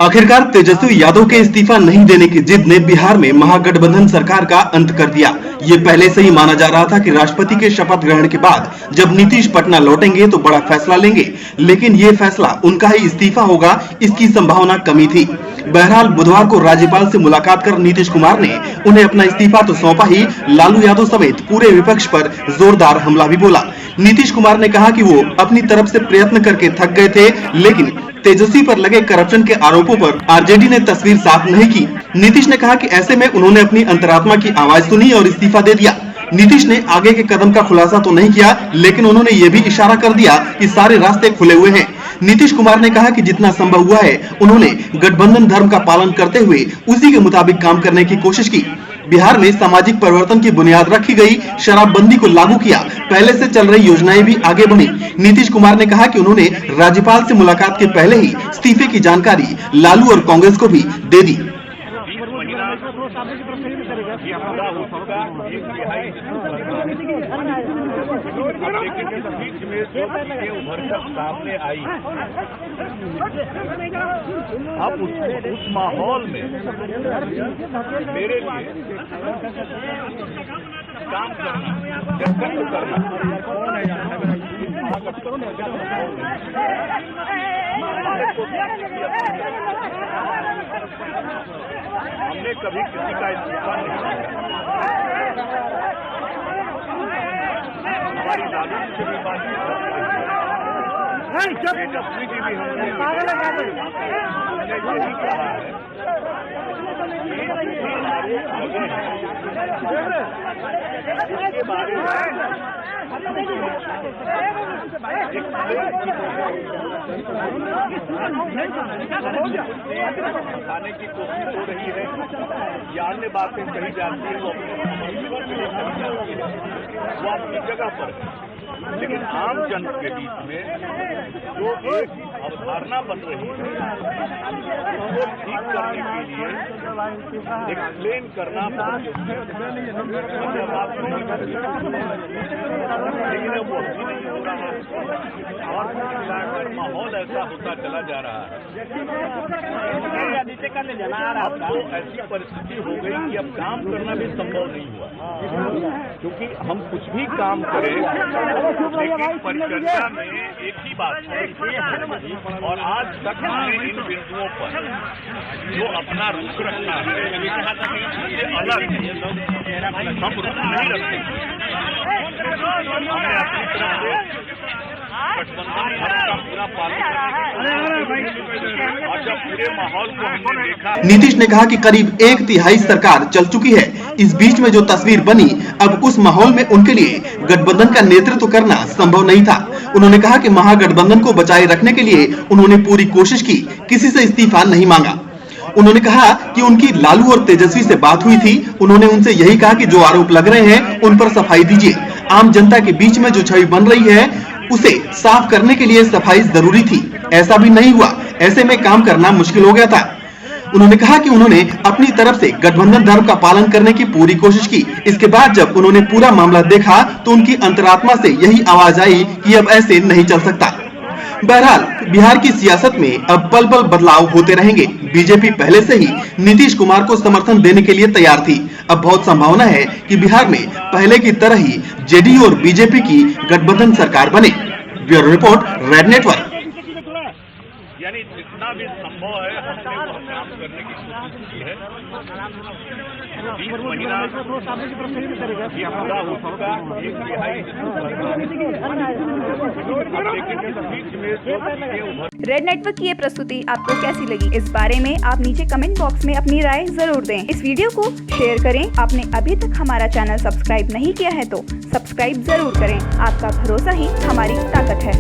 आखिरकार तेजस्वी यादव के इस्तीफा नहीं देने की जिद ने बिहार में महागठबंधन सरकार का अंत कर दिया। ये पहले से ही माना जा रहा था कि राष्ट्रपति के शपथ ग्रहण के बाद जब नीतीश पटना लौटेंगे तो बड़ा फैसला लेंगे, लेकिन ये फैसला उनका ही इस्तीफा होगा, इसकी संभावना कमी थी। बहरहाल बुधवार को राज्यपाल से मुलाकात कर नीतीश कुमार ने उन्हें अपना इस्तीफा तो सौंपा ही, लालू यादव समेत पूरे विपक्ष पर जोरदार हमला भी बोला। नीतीश कुमार ने कहा कि वो अपनी तरफ से प्रयत्न करके थक गए थे, लेकिन तेजस्वी पर लगे करप्शन के आरोपों पर आरजेडी ने तस्वीर साफ नहीं की। नीतीश ने कहा कि ऐसे में उन्होंने अपनी अंतरात्मा की आवाज सुनी और इस्तीफा दे दिया। नीतीश ने आगे के कदम का खुलासा तो नहीं किया, लेकिन उन्होंने ये भी इशारा कर दिया कि सारे रास्ते खुले हुए हैं। नीतीश कुमार ने कहा कि जितना संभव हुआ है उन्होंने गठबंधन धर्म का पालन करते हुए उसी के मुताबिक काम करने की कोशिश की। बिहार में सामाजिक परिवर्तन की बुनियाद रखी गई, शराबबंदी को लागू किया, पहले से चल रही योजनाएं भी आगे बढ़ी। नीतीश कुमार ने कहा कि उन्होंने राज्यपाल से मुलाकात के पहले ही इस्तीफे की जानकारी लालू और कांग्रेस को भी दे दी। सामने आई अब उस माहौल में मेरे लिए काम करना हमने कभी किसी का इस्तीफा नहीं दिया। हमारी लालू से भी बात तेजस्वी की भी हमने यही कहा है इसके बारे बताने की कोशिश हो रही है या अन्य बातें कही जाती है, वो अपनी जगह पर है। लेकिन आम जन के बीच में जो एक अवधारणा बन रही है उसको ठीक करने के लिए एक्सप्लेन करना लेकिन वो भी नहीं हो रहा है और माहौल ऐसा होता चला जा रहा है। अब तो ऐसी परिस्थिति हो गई कि अब काम करना भी संभव नहीं हुआ, क्योंकि हम कुछ भी काम करें लेकिन परिचर्या में एक ही बात है और आज तक हमने इन बिंदुओं पर जो अपना रुख रखना है ये अलग हम रुख नहीं रखते। हमने अपनी तरफ से गठबंधन का पूरा पालन और जब पूरे माहौल को हमने देखा। नीतीश ने कहा कि करीब 1/3 सरकार चल चुकी है। इस बीच में जो तस्वीर बनी, अब उस माहौल में उनके लिए गठबंधन का नेतृत्व करना संभव नहीं था। उन्होंने कहा कि महागठबंधन को बचाए रखने के लिए उन्होंने पूरी कोशिश की, किसी से इस्तीफा नहीं मांगा। उन्होंने कहा कि उनकी लालू और तेजस्वी से बात हुई थी। उन्होंने उनसे यही कहा कि जो आरोप लग रहे हैं उन पर सफाई दीजिए। आम जनता के बीच में जो छवि बन रही है उसे साफ करने के लिए सफाई जरूरी थी। ऐसा भी नहीं हुआ, ऐसे में काम करना मुश्किल हो गया था। उन्होंने कहा कि उन्होंने अपनी तरफ से गठबंधन धर्म का पालन करने की पूरी कोशिश की। इसके बाद जब उन्होंने पूरा मामला देखा तो उनकी अंतरात्मा से यही आवाज आई कि अब ऐसे नहीं चल सकता। बहरहाल बिहार की सियासत में अब पल पल बदलाव होते रहेंगे। बीजेपी पहले से ही नीतीश कुमार को समर्थन देने के लिए तैयार थी। अब बहुत संभावना है कि बिहार में पहले की तरह ही जेडीयू और बीजेपी की गठबंधन सरकार बने। Bureau report, red network. यानी जितना भी संभव है हमने वो काम करने की कोशिश की है। 20 महीना ये पूरा हो चुका, 1/3 रेड नेटवर्क की ये प्रस्तुति आपको कैसी लगी, इस बारे में आप नीचे कमेंट बॉक्स में अपनी राय जरूर दें। इस वीडियो को शेयर करें। आपने अभी तक हमारा चैनल सब्सक्राइब नहीं किया है तो सब्सक्राइब जरूर करें। आपका भरोसा ही हमारी ताकत है।